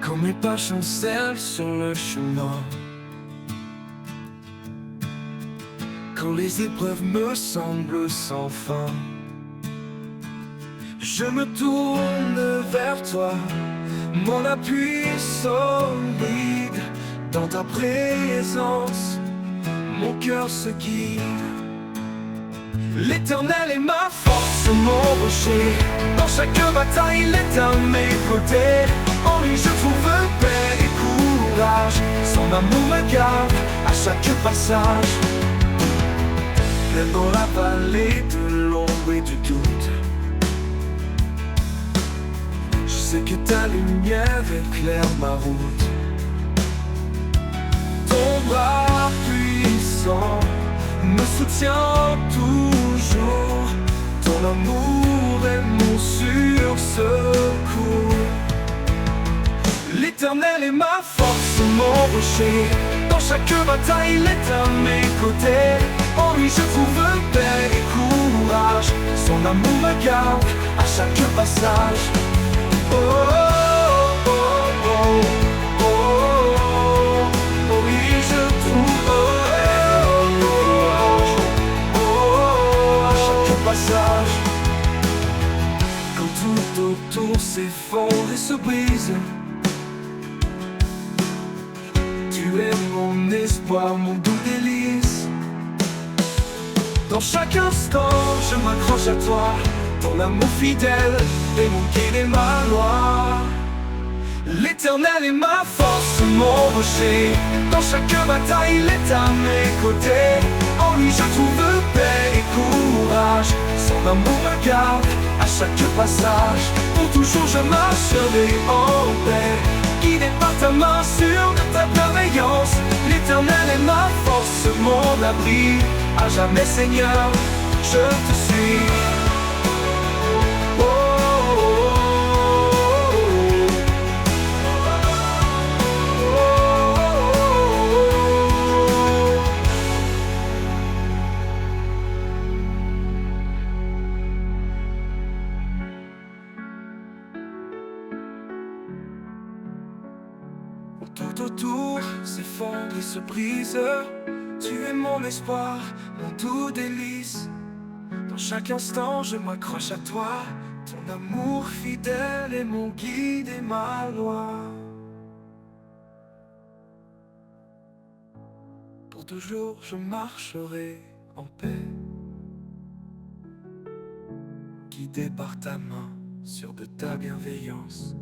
Quand mes pas chancellent sur le chemin, quand les épreuves me semblent sans fin, je me tourne vers toi, mon appui solide. Dans ta présence, mon cœur se guide. L'Éternel est ma force, mon rocher. Dans chaque bataille, il est à mes côtés. En lui je trouve paix et courage. Son amour me garde à chaque passage. Même dans la vallée de l'ombre et du doute, je sais que ta lumière éclaire ma route. Ton bras puissant me soutient toujours. Ton amour est mon sûr secours. L'Éternel est ma force, mon rocher. Dans chaque bataille, il est à mes côtés. En lui je trouve paix et courage. Son amour me garde à chaque passage. Oh, oh, oh, oh, oh, oh, oh, oui, je trouve courage. Oh, oh, à chaque passage. Quand tout autour s'effondre et se brise, tu es mon espoir, mon doux délice. Dans chaque instant, je m'accroche à toi. Ton amour fidèle est mon guide et ma loi. L'Éternel est ma force, mon rocher. Dans chaque bataille, il est à mes côtés. En lui je trouve paix et courage. Son amour me garde à chaque passage. Pour toujours je marcherai en paix, guidé par ta main sûre de ta bienveillance. L'Éternel est ma force, mon abri. À jamais Seigneur, je te suis. Oh, oh, oh. Tout autour s'effondre et se brise. Tu es mon espoir, mon doux délice. Dans chaque instant je m'accroche à toi. Ton amour fidèle est mon guide et ma loi. Pour toujours je marcherai en paix, guidé par ta main, sûr de ta bienveillance.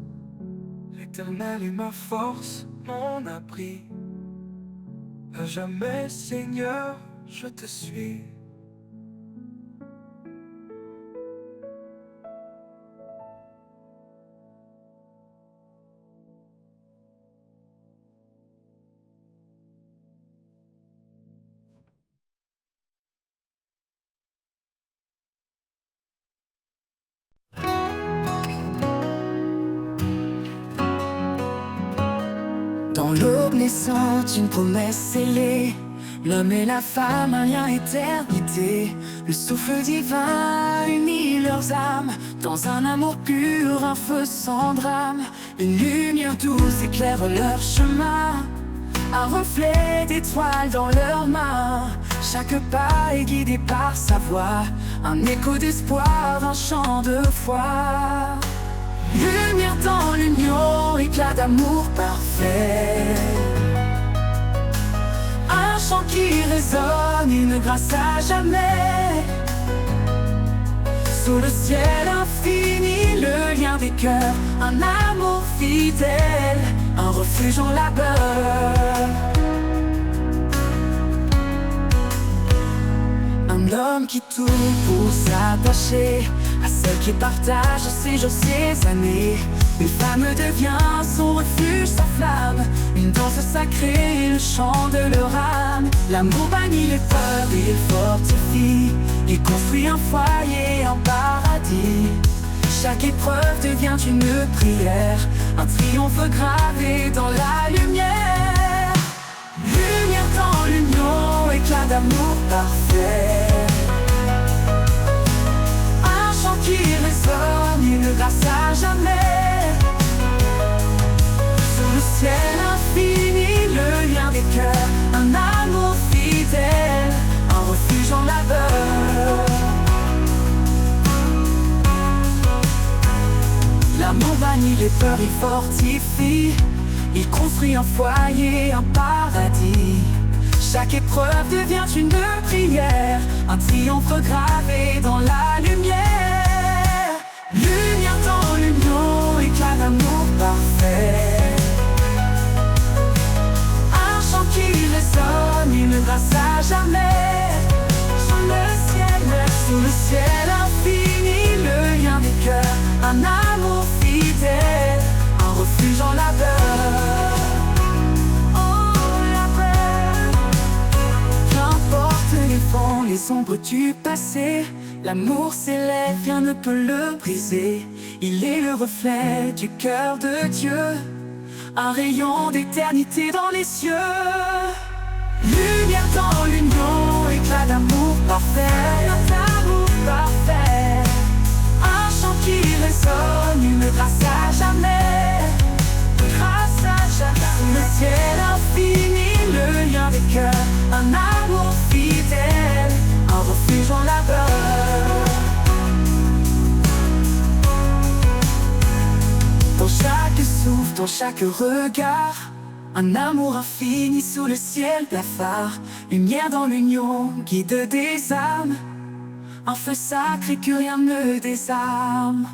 L'Éternel est ma force, mon abri. À jamais Seigneur, je te suis. Dans l'aube naissante, une promesse scellée. L'homme et la femme, un lien éternité. Le souffle divin unit leurs âmes. Dans un amour pur, un feu sans drame. Une lumière douce éclaire leur chemin. Un reflet d'étoiles dans leurs mains. Chaque pas est guidé par sa voix. Un écho d'espoir, un chant de foi. Lumière dans l'union, éclat d'amour parfait. Un chant qui résonne, une grâce à jamais. Sous le ciel infini, le lien des cœurs. Un amour fidèle, un refuge en labeur. Un homme qui tout pour s'attacher à celle qui partage ses jours, ses années. Une femme devient son refuge, sa flamme. Une danse sacrée, le chant de leur âme. L'amour bannit les peurs, il fortifie. Il construit un foyer en paradis. Chaque épreuve devient une prière, un triomphe gravé dans la lumière. Lumière dans l'union, éclat d'amour parfait. Un chant qui résonne, une grâce à jamais. ciel infini, le lien des cœurs, un amour fidèle, un refuge en labeur. L'amour bannit les peurs, il fortifie, il construit un foyer, un paradis. Chaque épreuve devient une prière, un triomphe gravé dans la lumière. Lumière dans l'union, éclat d'amour parfait. Un chant qui résonne, une grâce à jamais. Sous le ciel infini, le lien des cœurs, un amour fidèle, un refuge en labeur. Les ombres du passé, l'amour s'élève, rien ne peut le briser. Il est le reflet du cœur de Dieu, un rayon d'éternité dans les cieux. Lumière dans l'union, éclat d'amour parfait, d'amour parfait. Un chant qui résonne, une grâce à jamais, grâce à jamais. Le ciel infini, le lien des cœurs, un amour fidèle, un refuge en labeur. Dans chaque souffle, dans chaque regard, un amour infini sous le ciel blafard. Lumière dans l'union, guide des âmes, un feu sacré que rien ne désarme.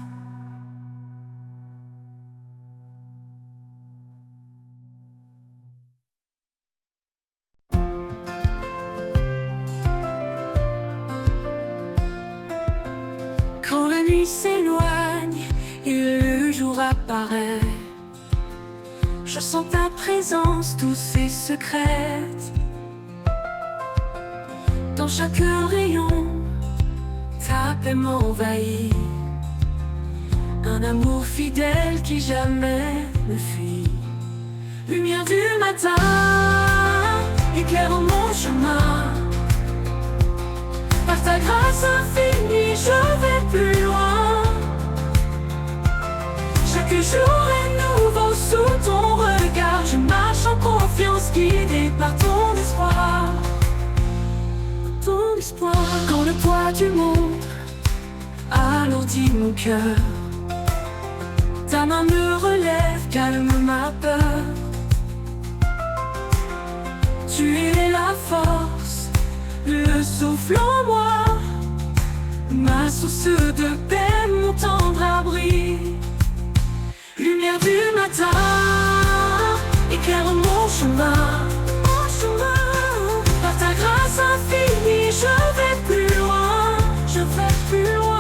Quand la nuit s'éloigne et le jour apparaît, je sens ta présence douce et secrète. Dans chaque rayon, ta paix m'envahit, un amour fidèle qui jamais ne fuit. Lumière du matin, éclairant mon chemin. Par ta grâce infinie, je vais plus loin. Chaque jour est nouveau sous ton regard. Je marche en confiance, guidé par ton espoir. Ton espoir. Quand le poids du monde alourdit mon cœur, ta main me relève, calme ma peur. Tu es la force, le souffle en moi, ma source de paix, mon tendre abri. Lumière du matin, éclaire mon chemin. Par ta grâce infinie, je vais plus loin, je vais plus loin.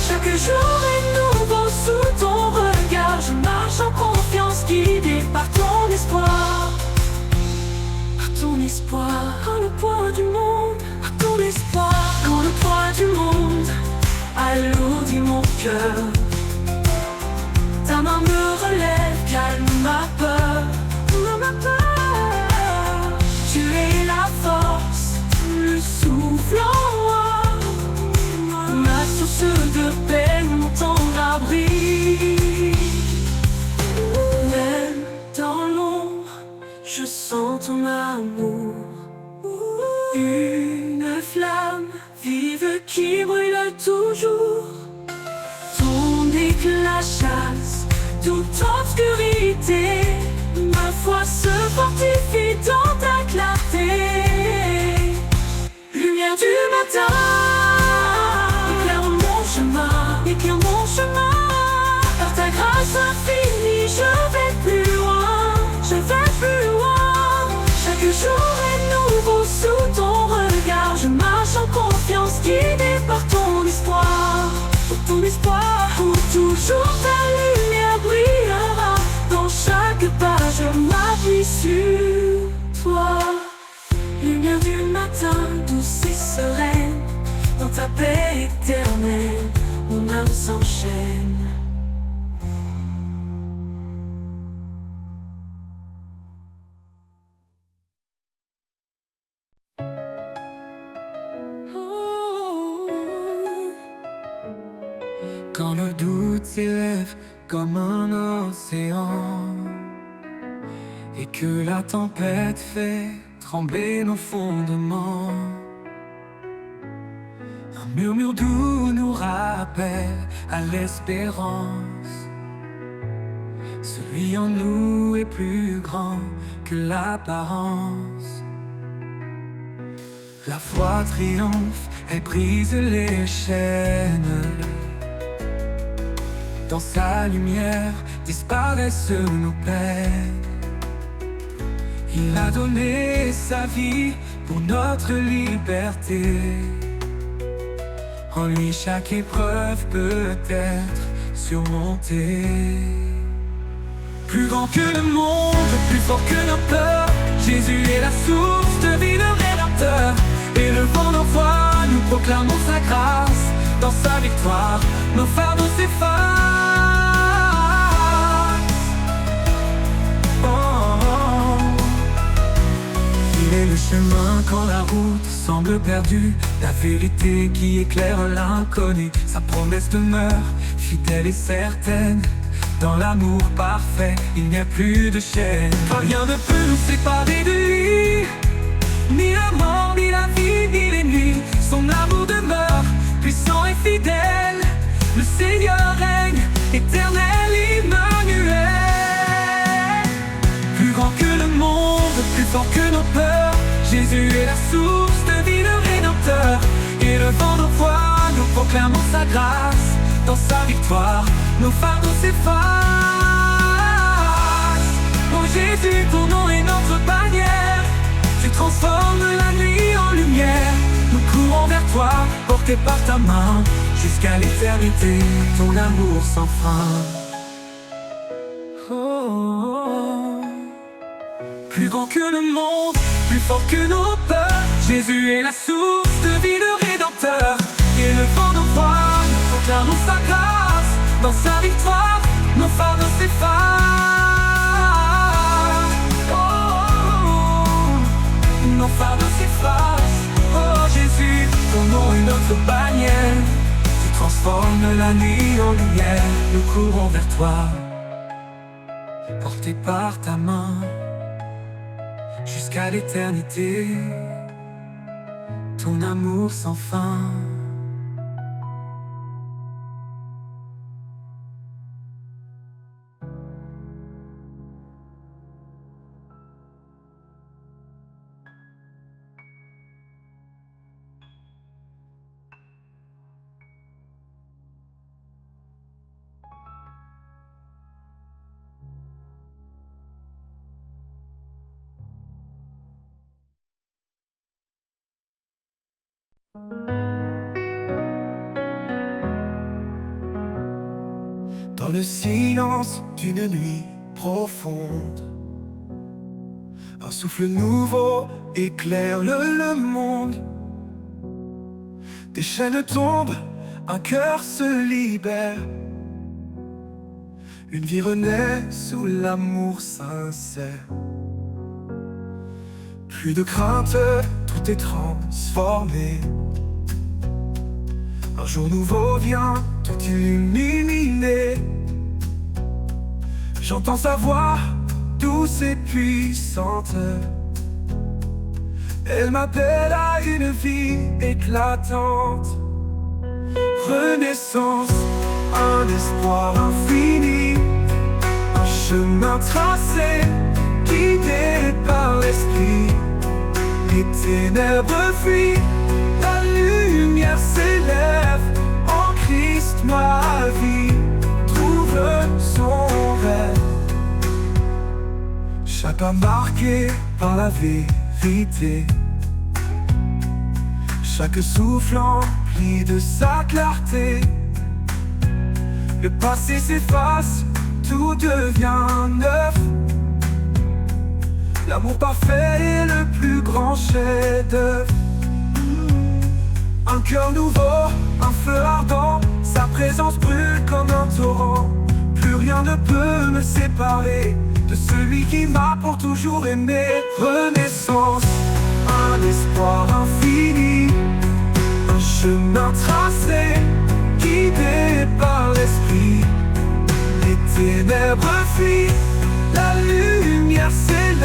Chaque jour est nouveau sous ton regard. Je marche en confiance, guidé par ton espoir. Ton espoir, quand le poids du monde, ton espoir, quand le poids du monde alourdit mon cœur, ta main me relève, calme ma peur, ma peur. Tu es la force, le souffle en moi, ma source de paix, mon tendre abri. Même dans l'ombre, je sens ton amour, une flamme vive qui brûle toujours. Ton éclat chasse toute obscurité, ma foi se fortifie dans ta clarté. Lumière du matin, éclaire mon chemin, éclaire mon chemin. Par ta grâce infinie, je vais plus loin, je vais plus loin. Chaque jour est nouveau sous ton regard. Je marche en confiance, guidé par ton espoir. Pour ton espoir, pour toujours ta lumière brillera. Dans chaque pas, je m'appuie sur toi. Lumière du matin, douce et sereine, dans ta paix éternelle, mon âme s'enchaîne. Quand le doute s'élève comme un océan, et que la tempête fait trembler nos fondements. Un murmure doux nous rappelle à l'espérance. Celui en nous est plus grand que l'apparence. La foi triomphe, elle brise les chaînes. Dans sa lumière disparaissent nos peines. Il a donné sa vie pour notre liberté. En lui chaque épreuve peut être surmontée. Plus grand que le monde, plus fort que nos peurs, Jésus est la source de vie, le Rédempteur. Et le vent d'envoi, nous proclamons sa grâce. Dans sa victoire, nos fardeaux s'effacent. Oh. Il est le chemin quand la route semble perdue, la vérité qui éclaire l'inconnu. Sa promesse demeure fidèle et certaine. Dans l'amour parfait, il n'y a plus de chaîne. Rien ne peut nous séparer de lui. Ni la mort, ni la vie, ni les nuits. Son amour demeure puissant et fidèle. Le Seigneur règne, éternel, Emmanuel. Plus grand que le monde, plus fort que nos peurs, Jésus est la source de vie, le Rédempteur. Et le vent d'envoi, nous proclamons sa grâce. Dans sa victoire, nos fardeaux s'effacent. Oh Jésus, ton nom est notre bannière. Tu transformes la nuit en lumière. Nous courons vers toi, portés par ta main. Jusqu'à l'éternité, ton amour sans fin. Oh. Plus grand que le monde, plus fort que nos peurs, Jésus est la source de vie, le Rédempteur. Et le vent d'envoi, nous proclamons sa grâce. Dans sa victoire, nos fardeaux s'effacent. Oh, nos fardeaux s'effacent. Oh Jésus, ton nom est notre bannière. Tu transformes la nuit en lumière. Nous courons vers toi, portés par ta main. Jusqu'à l'éternité, ton amour sans fin. Dans le silence d'une nuit profonde, un souffle nouveau éclaire le monde. Des chaînes tombent, un cœur se libère. Une vie renaît sous l'amour sincère. Plus de crainte, tout est transformé. Un jour nouveau vient tout illuminer. J'entends sa voix douce et puissante. Elle m'appelle à une vie éclatante. Renaissance, un espoir infini, un chemin tracé, guidé par l'esprit. Les ténèbres fuient, la lumière s'élève. En Christ ma vie trouve son rêve. Chaque pas marqué par la vérité, chaque souffle empli de sa clarté. Le passé s'efface, tout devient neuf. L'amour parfait est le plus grand chef-d'œuvre. Un cœur nouveau, un feu ardent, sa présence brûle comme un torrent. Plus rien ne peut me séparer de celui qui m'a pour toujours aimé. Renaissance, un espoir infini, un chemin tracé, guidé par l'esprit. Les ténèbres fuient, la lumière s'élève.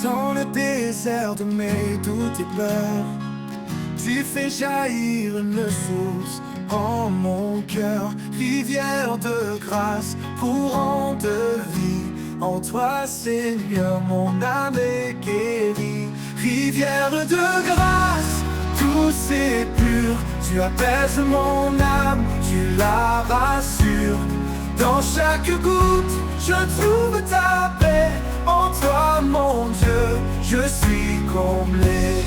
Dans le désert de mes doutes et peurs, tu fais jaillir une source en mon cœur, rivière de grâce, courant de vie. En toi, Seigneur, mon âme est guérie. Rivière de grâce, douce et pure, tu apaises mon âme, tu la rassures. Dans chaque goutte, je trouve ta paix. En toi, mon Dieu, je suis comblé.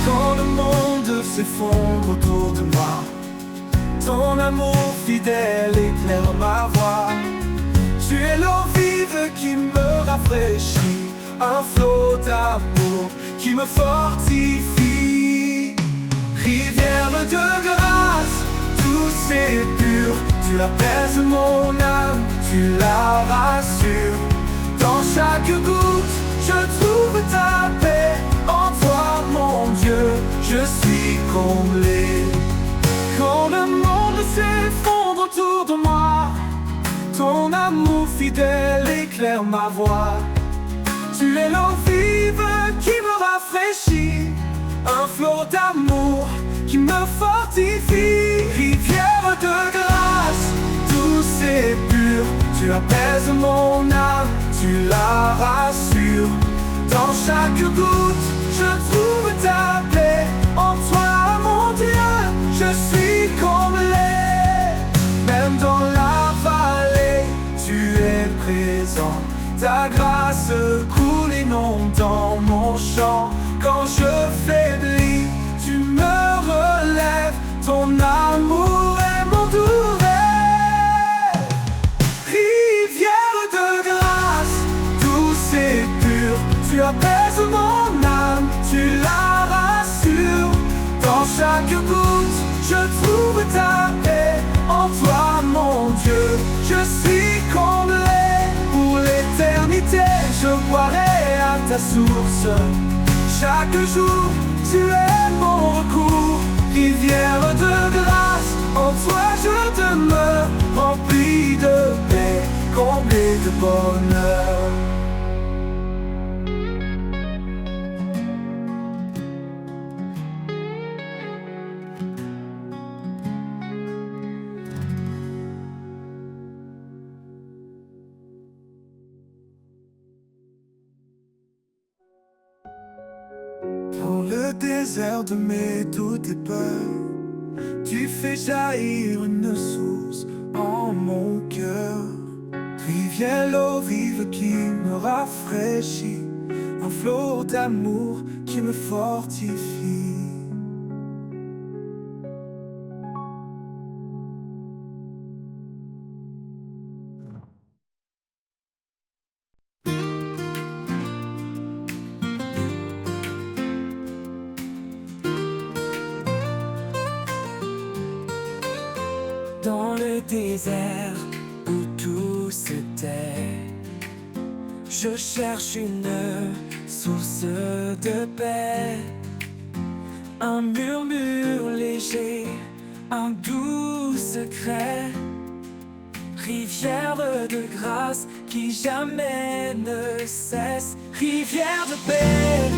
Quand le monde s'effondre autour de moi, ton amour fidèle éclaire ma voie. Tu es l'eau vive qui me rafraîchit, un flot d'amour qui me fortifie. Rivière de grâce, douce et pure, tu apaises mon âme, tu la rassures. Dans chaque goutte, je trouve ta paix. En toi, mon Dieu, je suis comblé. Quand le monde s'effondre autour de moi, ton amour fidèle éclaire ma voie. Tu es l'eau vive qui me rafraîchit, un flot d'amour qui me fortifie. Rivière de grâce, douce et pure, tu apaises mon âme, tu la rassures. Dans chaque goutte, je trouve ta paix. En toi, mon Dieu, je suis comblé. Même dans la vallée, tu es présent. Ta grâce coule inondant mon champ. Quand je faiblis, tu me relèves. Ton amour est mon doux rêve. Rivière de grâce, douce et pure, tu apaises mon âme, tu la rassures. Dans chaque goutte, je trouve ta paix. En toi, mon Dieu, je suis comblé. Pour l'éternité, je boirai à ta source. Chaque jour, tu es mon recours. Rivière de grâce, en toi je demeure, rempli de paix, comblé de bonheur. Dans le désert de mes doutes et peurs, tu fais jaillir une source en mon cœur. Rivière l'eau vive qui me rafraîchit, un flot d'amour qui me fortifie. Dans le désert où tout se tait, je cherche une source de paix. Un murmure léger, un doux secret. Rivière de grâce qui jamais ne cesse. Rivière de paix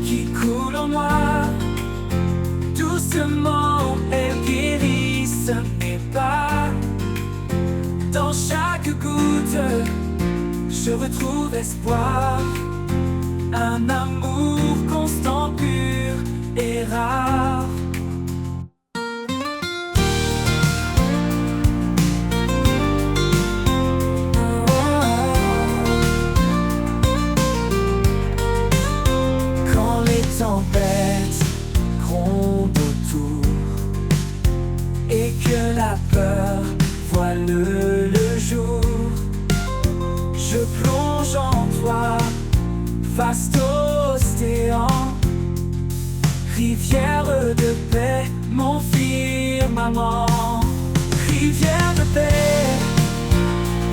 qui coule en moi. Doucement elle guérit mes pas. Dans chaque goutte, je retrouve espoir. Un amour constant, pur et rare. Quand les tempêtes grondent autour et que la peur voile le jour, je plonge en toi, vaste océan. Rivière de paix, mon firmament. Rivière de paix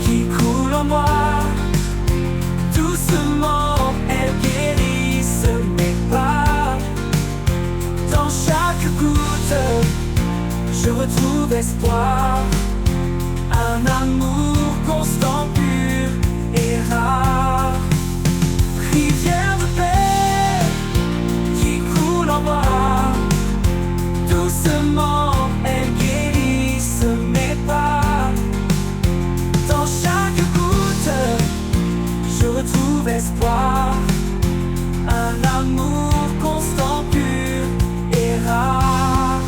qui coule en moi. Doucement elle guérisse mes pas. Dans chaque goutte, je retrouve espoir. Un amour constant, pur et rare. rivière de paix qui coule en moi. Doucement, elle guérisse mes pas. Dans chaque goutte, je retrouve espoir. Un amour constant, pur et rare.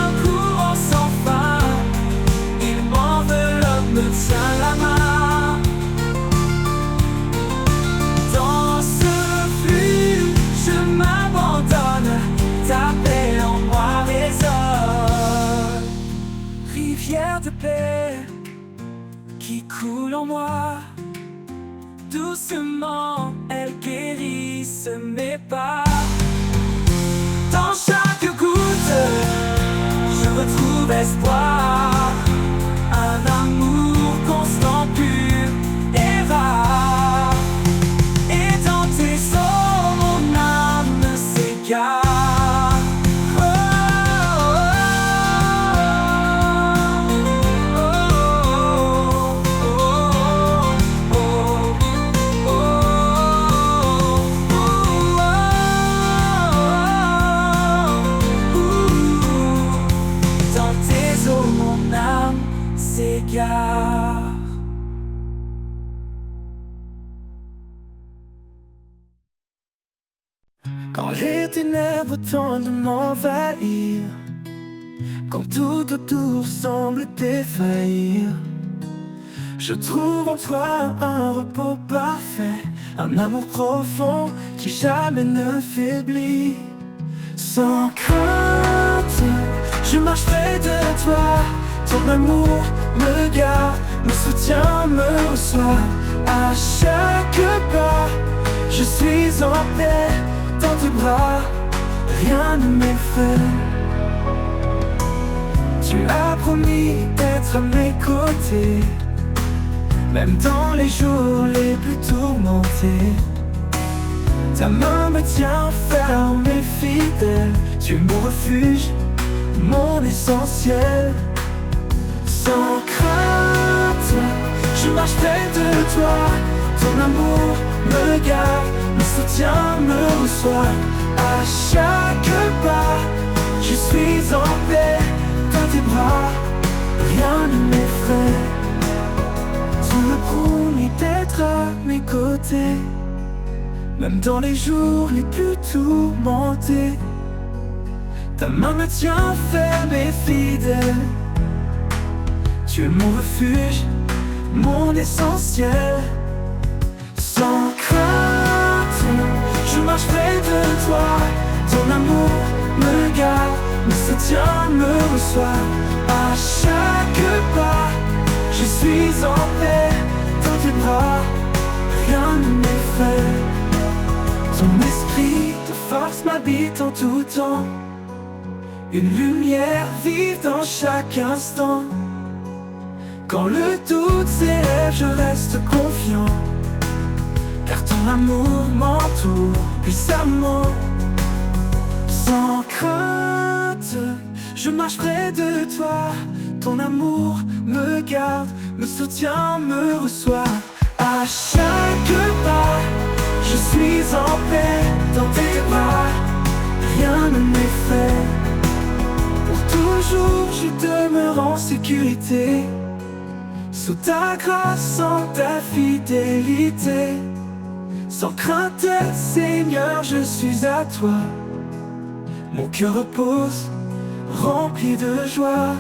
Un courant sans fin, il m'enveloppe, me tient la main. Dans ce flux, je m'abandonne, ta paix en moi résonne. Rivière de paix qui coule en moi. Doucement, elle guérisse mes pas. Dans chaque goutte, je retrouve espoir. Un amour constant, pur et rare. Et dans tes eaux, mon âme s'égare. Quand les ténèbres tentent de m'envahir, quand tout autour semble défaillir, je trouve en toi un repos parfait, un amour profond qui jamais ne faiblit. Sans crainte, je marche près de toi. Ton amour me garde, me soutient, me reçoit. À chaque pas, je suis en paix. Dans tes bras, rien ne m'effraie. Tu as promis d'être à mes côtés, même dans les jours les plus tourmentés. Ta main me tient ferme et fidèle. Tu es mon refuge, mon essentiel. Sans crainte, je marche près de toi. Ton amour me garde, me soutient, me reçoit. À chaque pas, je suis en paix. Dans tes bras, rien ne m'effraie. Tu me promis d'être à mes côtés, même dans les jours les plus tourmentés. Ta main me tient ferme et fidèle. Tu es mon refuge, mon essentiel. Sans crainte, je marche près de toi. Ton amour me garde, me soutient, me reçoit. À chaque pas, je suis en paix. Dans tes bras, rien ne m'effraie. Ton esprit de force m'habite en tout temps. Une lumière vive dans chaque instant. Quand le doute s'élève, je reste confiant, car ton amour m'entoure puissamment. Sans crainte, je marche près de toi. Ton amour me garde, me soutient, me reçoit. À chaque pas, je suis en paix. Dans tes bras, rien ne m'effraie. Pour toujours, je demeure en sécurité, sous ta grâce, en ta fidélité. Sans crainte, Seigneur, je suis à toi. Mon cœur repose, rempli de joie.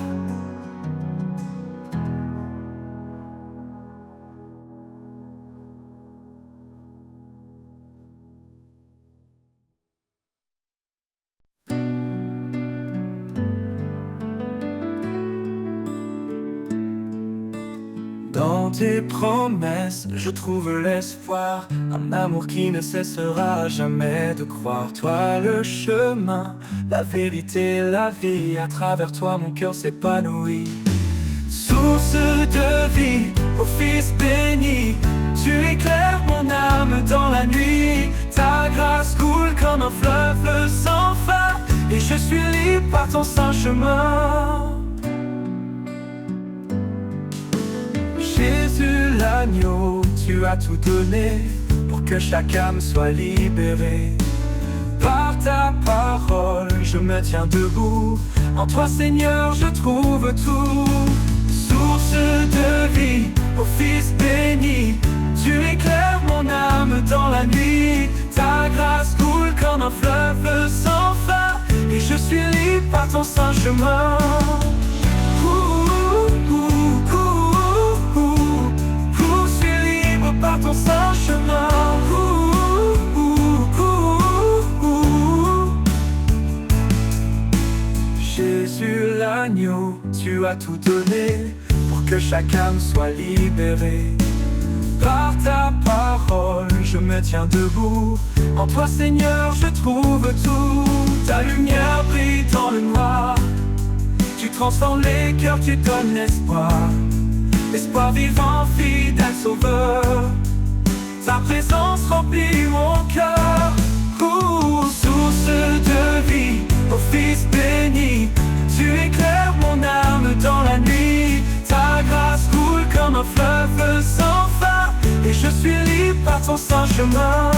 Dans tes promesses, je trouve l'espoir, un amour qui ne cessera jamais de croire. Toi le chemin, la vérité, la vie, à travers toi mon cœur s'épanouit. Source de vie, ô Fils béni, tu éclaires mon âme dans la nuit. Ta grâce coule comme un fleuve sans fin, et je suis libre par ton saint chemin. Jésus l'agneau, tu as tout donné pour que chaque âme soit libérée. Par ta parole, je me tiens debout. En toi, Seigneur, je trouve tout. Source de vie, ô Fils béni, tu éclaires mon âme dans la nuit. Ta grâce coule comme un fleuve sans fin, et je suis libre par ton saint chemin. Je suis libre par ton saint chemin. Jésus l'agneau, tu as tout donné pour que chaque âme soit libérée. Par ta parole, je me tiens debout. En toi, Seigneur, je trouve tout. Ta lumière brille dans le noir. Tu transformes les cœurs, tu donnes l'espoir. Espoir vivant, fidèle sauveur. Ta présence remplit mon cœur. Source de vie, ô Fils béni, tu éclaires mon âme dans la nuit. Ta grâce coule comme un fleuve sans fin, et je suis libre par ton saint chemin.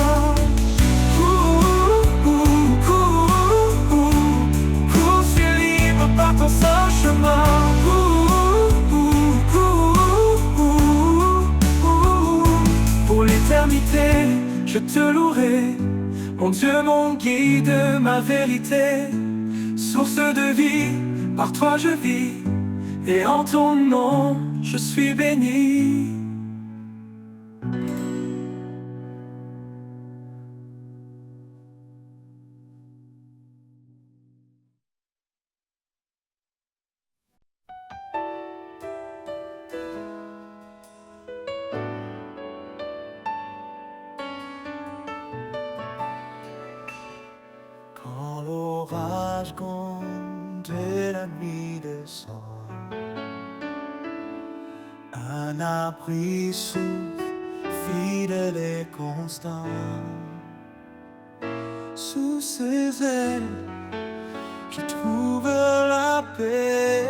Je suis libre par ton saint chemin. Pour l'éternité, je te louerai, mon Dieu, mon guide, ma vérité. Source de vie, par toi je vis, et en ton nom je suis béni. Quand l'orage gronde et la nuit descend, un abri souffle, fidèle et constant. Sous ses ailes, je trouve la paix.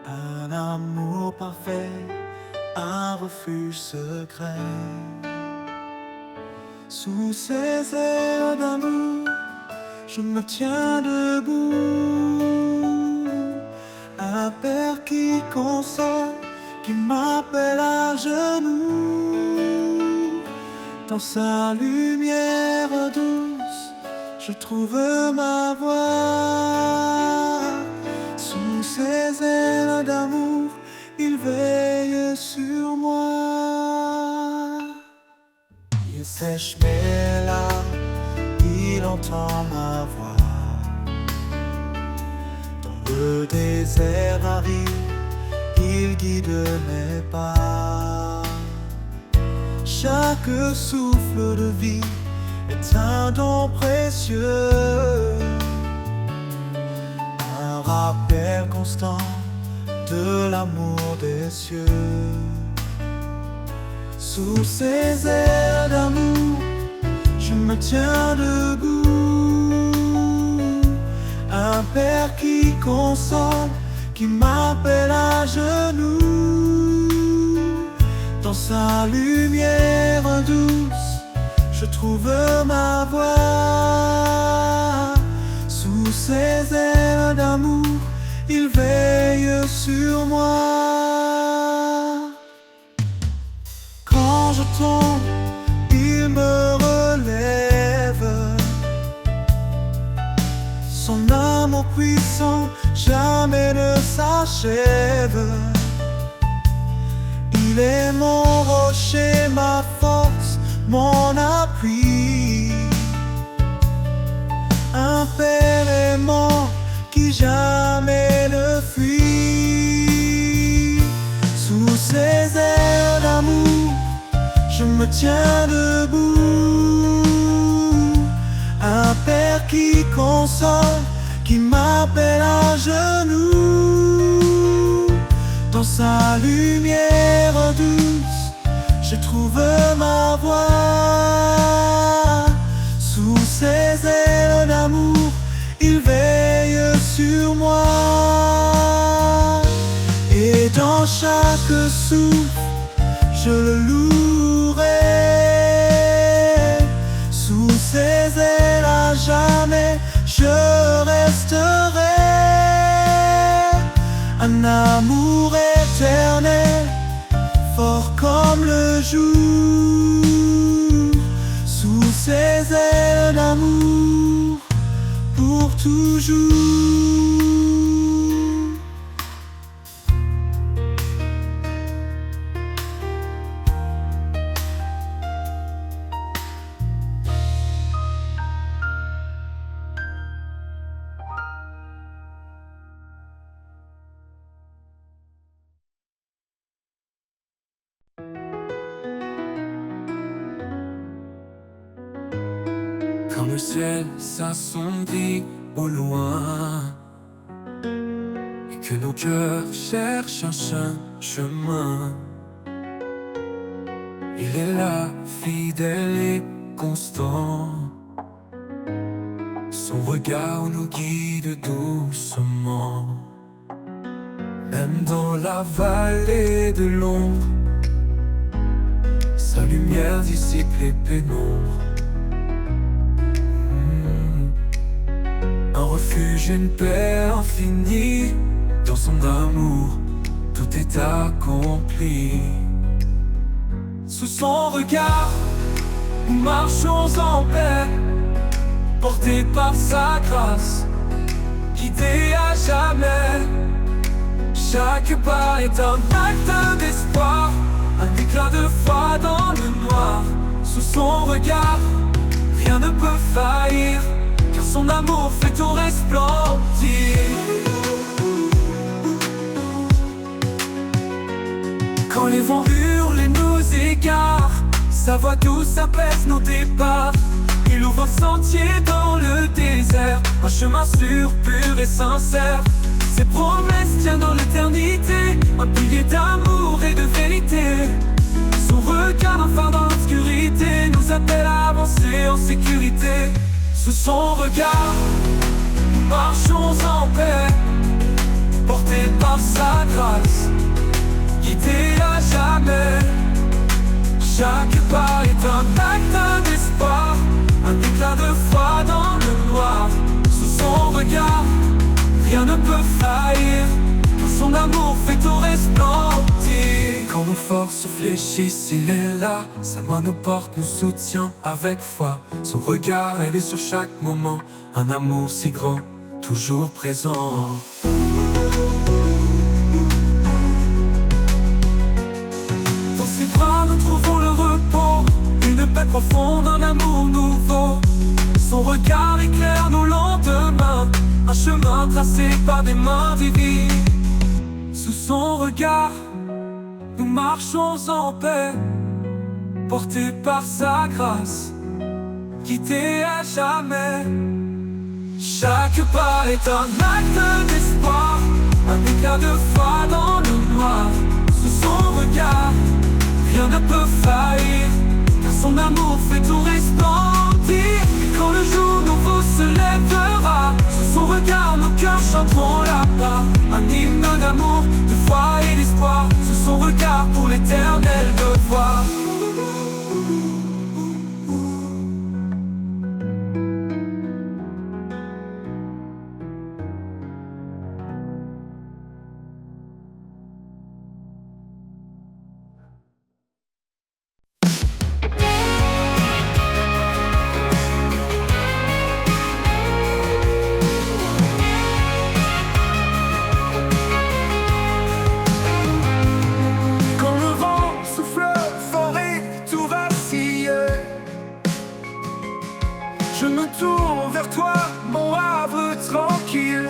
Un amour parfait, un refuge secret. Sous ces ailes d'amour, je me tiens debout. Un père qui console, qui m'appelle à genoux. Dans sa lumière douce, je trouve ma voie. Sous ses ailes d'amour, il veille sur moi. Il sèche mes larmes, il entend ma voix. Dans le désert aride, il guide mes pas. Chaque souffle de vie est un don précieux, un rappel constant de l'amour des cieux. Sous ces ailes d'amour, je me tiens debout. Un père qui console, qui m'appelle à genoux. Dans sa lumière douce, je trouve ma voie. Sous ses ailes d'amour, il veille sur moi. Quand je tombe, il me relève. Son amour puissant jamais ne s'achève. Il est mon rocher, ma force, mon appui. Un père aimant qui jamais ne fuit. Sous ses ailes d'amour, je me tiens debout. Un père qui console, qui m'appelle à genoux. Dans sa lumière douce, je trouve ma voie. Sous ses ailes d'amour, il veille sur moi. Et dans chaque souffle, je le louerai. Sous ses ailes à jamais, je resterai. Un amour éternel, fort comme le jour. Sous ses ailes d'amour, pour toujours. Quand le ciel s'assombrit au loin et que nos cœurs cherchent un chemin, il est là, fidèle et constant. Son regard nous guide doucement. Même dans la vallée de l'ombre, sa lumière dissipe les pénombres. Un refuge, une paix infinie. Dans son amour, tout est accompli. Sous son regard, nous marchons en paix, portés par sa grâce, guidés à jamais. Chaque pas est un acte d'espoir, un éclat de foi dans le noir. Sous son regard, rien ne peut faillir, car son amour fait tout resplendir. Quand les vents hurlent et nous égarent, sa voix douce apaise nos départs. Il ouvre un sentier dans le désert, un chemin sûr, pur et sincère. Ses promesses tiennent dans l'éternité, un pilier d'amour et de vérité. Son regard, un phare dans l'obscurité, nous appelle à avancer en sécurité. Sous son regard, nous marchons en paix, portés par sa grâce, guidés à jamais. Chaque pas est un acte d'espoir, un éclat de foi dans le noir. Sous son regard, rien ne peut faillir, son amour fait tout resplendir. Quand nos forces fléchissent, il est là. Sa main nous porte, nous soutient avec foi. Son regard, elle est sur chaque moment. Un amour si grand, toujours présent. Dans ses bras nous trouvons le repos, une paix profonde, un amour nouveau. Son regard éclaire nos lendemains, un chemin tracé par des mains divines. Sous son regard, nous marchons en paix, portés par sa grâce, guidés à jamais. Chaque pas est un acte d'espoir, un éclat de foi dans le noir. Sous son regard, rien ne peut faillir, car son amour fait tout resplendir. Et quand le jour nouveau se lèvera, sous son regard nos cœurs chanteront là-bas. Un hymne d'amour, de foi et d'espoir, sous son regard pour l'éternel devoir. Je me tourne vers toi, mon havre tranquille.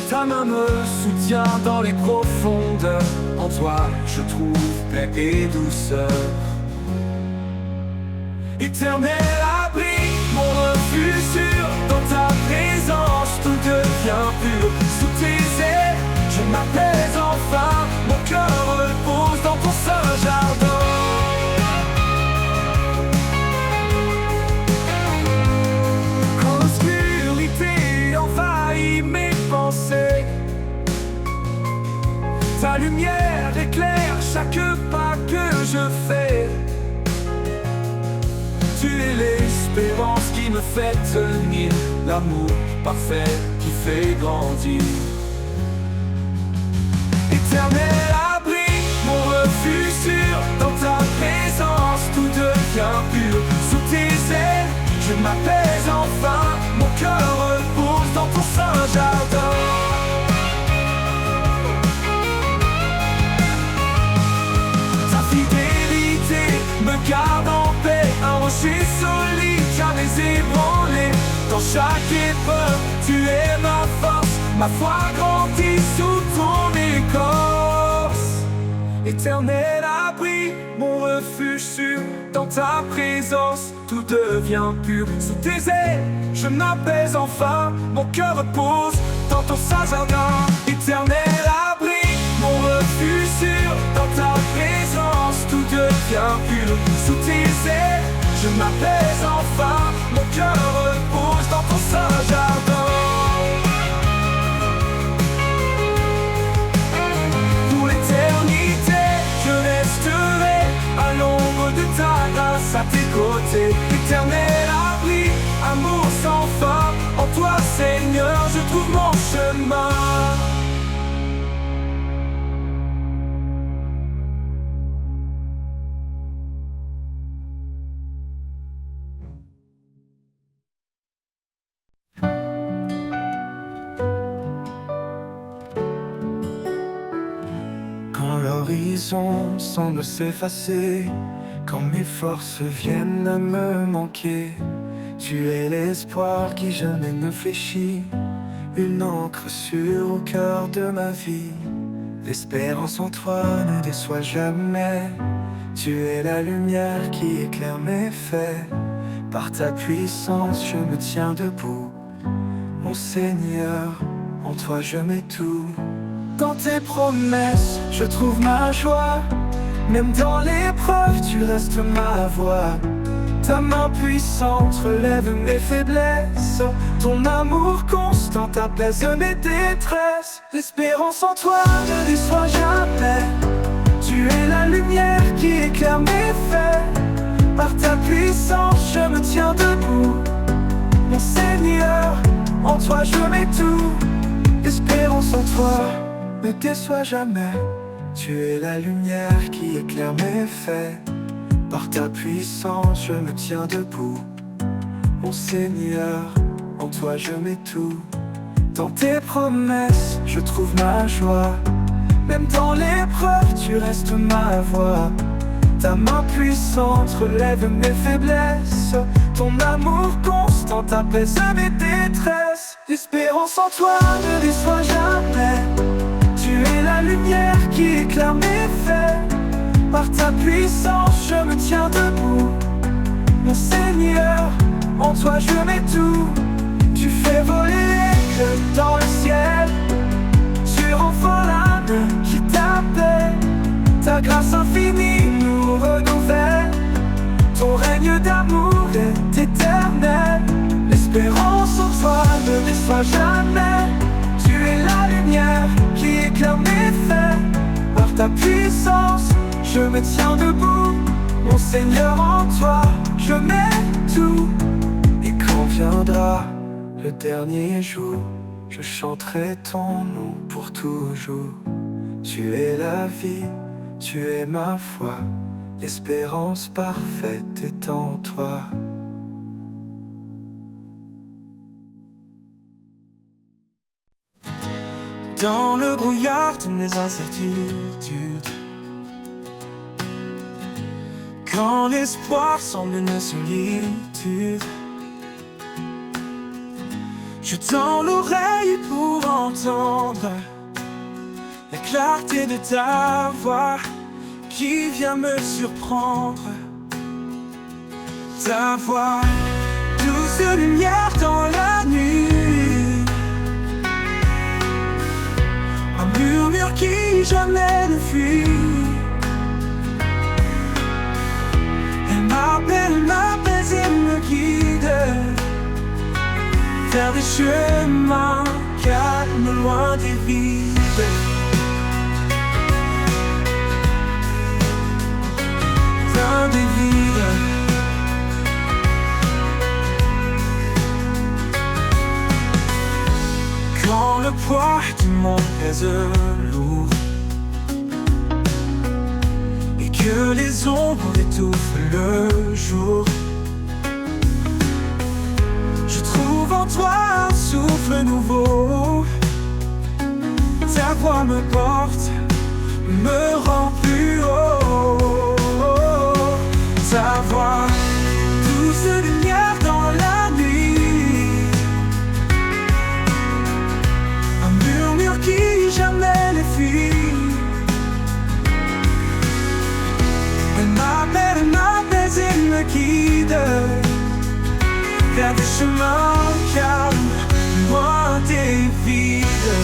Ta main me soutient dans les profondeurs. En toi, je trouve paix et douceur. Éternel abri, mon refuge sûr. Dans ta présence, tout devient pur. Sous tes ailes, je m'apaise enfin. Mon cœur repose dans ton saint jardin. Ta lumière éclaire chaque pas que je fais. Tu es l'espérance qui me fait tenir, l'amour parfait qui fait grandir. Éternel abri, mon refuge sûr, dans ta présence tout devient pur. Sous tes ailes, je m'apaise enfin, mon cœur repose dans ton saint jardin. Ta fidélité me garde en paix, un rocher solide, jamais ébranlé. Dans chaque épreuve, tu es ma force, ma foi grandit sous ton écorce. Éternel abri, mon refuge sûr, dans ta présence, tout devient pur. Sous tes ailes, je m'apaise enfin, mon cœur repose dans ton saint jardin. Éternel abri, mon refuge sûr, dans ta présence, tout devient pur. Sous tes ailes, je m'apaise enfin, mon cœur repose dans ton saint jardin. Pour l'éternité, je resterai à l'ombre de ta grâce à tes côtés. Éternel abri, amour sans fin, en toi Seigneur je trouve mon chemin. Quand l'horizon semble s'effacer, quand mes forces viennent à me manquer, tu es l'espoir qui jamais ne fléchit, une encre sûre au cœur de ma vie. L'espérance en toi ne déçoit jamais, tu es la lumière qui éclaire mes faits. Par ta puissance je me tiens debout, mon Seigneur, en toi je mets tout. Dans tes promesses, je trouve ma joie, même dans l'épreuve, tu restes ma voix. Ta main puissante relève mes faiblesses, ton amour constant apaise mes détresses. L'espérance en toi ne déçoit jamais, tu es la lumière qui éclaire mes faits. Par ta puissance, je me tiens debout, mon Seigneur, en toi je mets tout. L'espérance en toi ne déçoit jamais, tu es la lumière qui éclaire mes faits. Par ta puissance, je me tiens debout, mon Seigneur, en toi je mets tout. Dans tes promesses, je trouve ma joie, même dans l'épreuve, tu restes ma voix. Ta main puissante relève mes faiblesses, ton amour constant apaise mes détresses. L'espérance en toi ne déçoit jamais, tu es la lumière qui éclaire mes faits. Par ta puissance, je me tiens debout, mon Seigneur, en toi je mets tout. Tu fais voler l'aigle dans le ciel, tu renforces l'âme qui t'appelle. Ta grâce infinie nous renouvelle, ton règne d'amour est éternel. L'espérance en toi ne déçoit jamais, tu es la lumière qui éclaire mes faits. Par ta puissance, je me tiens debout, mon Seigneur, en toi je mets tout. Et quand viendra le dernier jour, je chanterai ton nom pour toujours. Tu es la vie, tu es ma foi, l'espérance parfaite est en toi. Dans le brouillard de mes incertitudes, quand l'espoir semble une solitude, je tends l'oreille pour entendre la clarté de ta voix qui vient me surprendre. Ta voix, douce lumière dans la nuit, un murmure qui jamais ne fuit. Elle m'apaise et me guide vers des chemins calmes loin des vides. plein des vides. Quand le poids du monde pèse lourd et que les ombres étouffent le jour, je trouve en toi un souffle nouveau. Ta voix me porte, me rend plus haut. Ta voix, douce lumière dans la nuit, un murmure qui jamais ne fuit. Elle m'apaise et me guide vers des chemins calmes, loin des vides.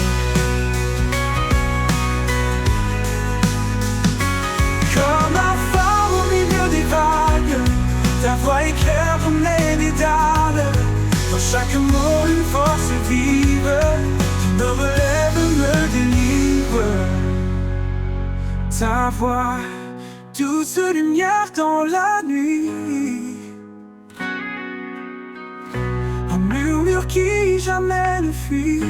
Comme un phare au milieu des vagues, ta voix éclaire comme les dédales. Dans chaque mot une force vive qui me relève, me délivre. Ta voix, douce lumière dans la nuit, un murmure qui jamais ne fuit.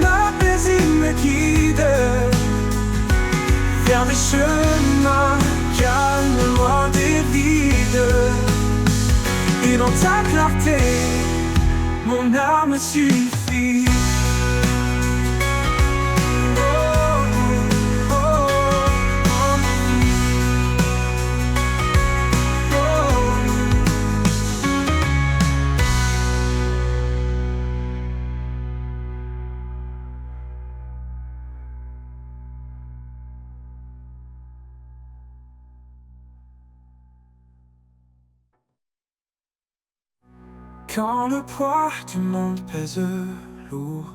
M'apaise et me guide vers des chemins calmes, loin des vides. Et dans ta clarté, mon âme suffit. Quand le poids du monde pèse lourd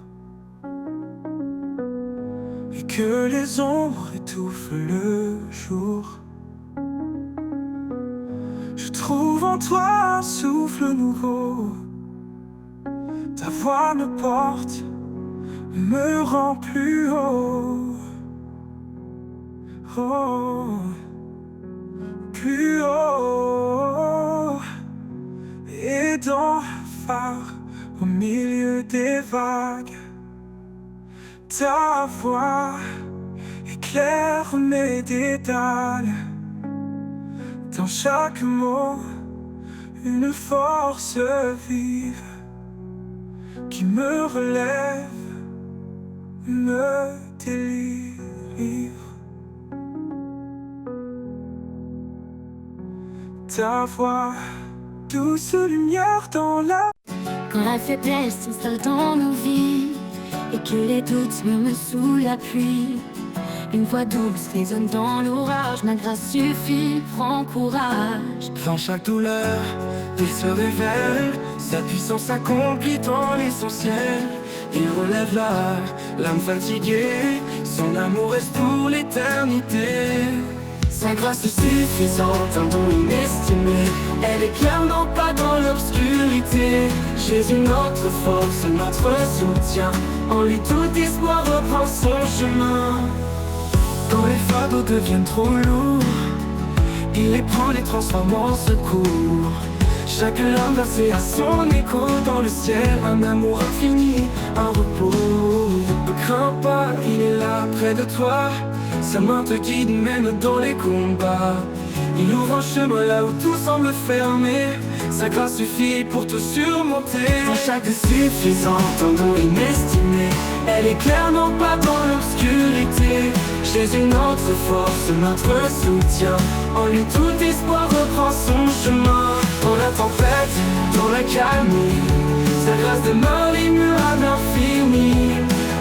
et que les ombres étouffent le jour, je trouve en toi un souffle nouveau. Ta voix me porte, me rend plus haut. Oh, plus haut. Et dans le phare, au milieu des vagues, ta voix éclaire mes dédales. Dans chaque mot, une force vive qui me relève, me délivre. Ta voix, douce lumière dans la... Quand la faiblesse s'installe dans nos vies et que les doutes me sous la pluie, une voix douce résonne dans l'orage. Ma grâce suffit, prends courage. Dans chaque douleur, il se révèle, sa puissance accomplit dans l'essentiel. Il relève l'âme fatiguée, son amour reste pour l'éternité. Sa grâce suffisante, un don inestimé, elle éclaire non pas dans l'obscurité. Jésus notre force, notre soutien, en lui tout espoir reprend son chemin. Quand les fardeaux deviennent trop lourds, il les prend, les transforme en secours. Chaque larme versée a son écho dans le ciel, un amour infini, un repos. Ne crains pas, il est là près de toi, sa main te guide même dans les combats. Il ouvre un chemin là où tout semble fermé, sa grâce suffit pour tout surmonter. Dans chaque suffisante, un don inestimé, elle éclaire non pas dans l'obscurité. Jésus notre force, notre soutien, en lui tout espoir reprend son chemin. Dans la tempête, dans la calmie, sa grâce demeure l'immuable infini.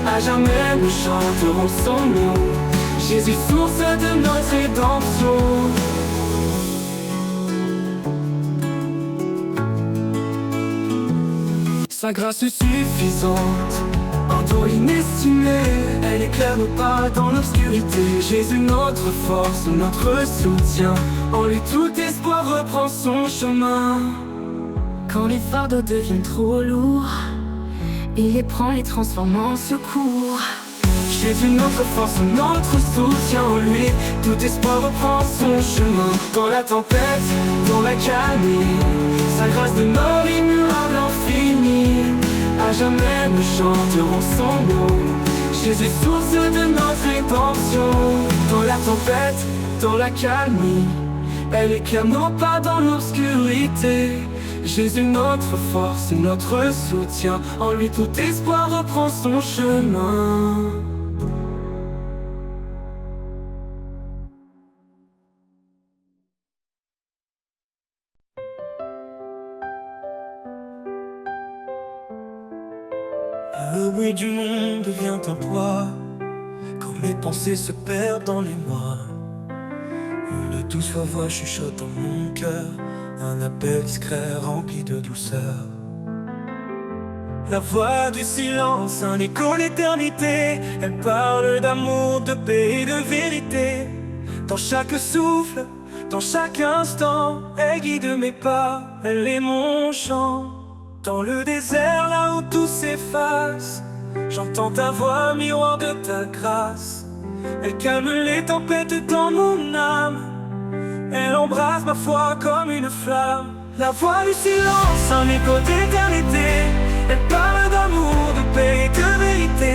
À jamais nous chanterons son nom, Jésus source de notre rédemption. Sa grâce suffisante, un don inestimé, elle éclaire nos pas dans l'obscurité. Jésus notre force, notre soutien, en lui tout espoir reprend son chemin. Quand les fardeaux deviennent trop lourds, il les prend, les transforme en secours. Jésus notre force, notre soutien en lui. Tout espoir reprend son chemin. Dans la tempête, dans la calmie, sa grâce demeure immuable, infinie. À jamais nous chanterons son nom. Jésus source de notre rédemption. Dans la tempête, dans la calmie, elle éclaire nos pas dans l'obscurité. Jésus notre force, notre soutien. En lui tout espoir reprend son chemin. Le bruit du monde devient un poids, quand mes pensées se perdent dans les mois. Une douce voix chuchote dans mon cœur, un appel discret rempli de douceur. La voix du silence, un écho d'éternité. Elle parle d'amour, de paix et de vérité. Dans chaque souffle, dans chaque instant, elle guide mes pas, elle est mon chant. Dans le désert, là où tout s'efface, j'entends ta voix, miroir de ta grâce. Elle calme les tempêtes dans mon âme, elle embrasse ma foi comme une flamme. La voix du silence, un écho d'éternité. Elle parle d'amour, de paix et de vérité.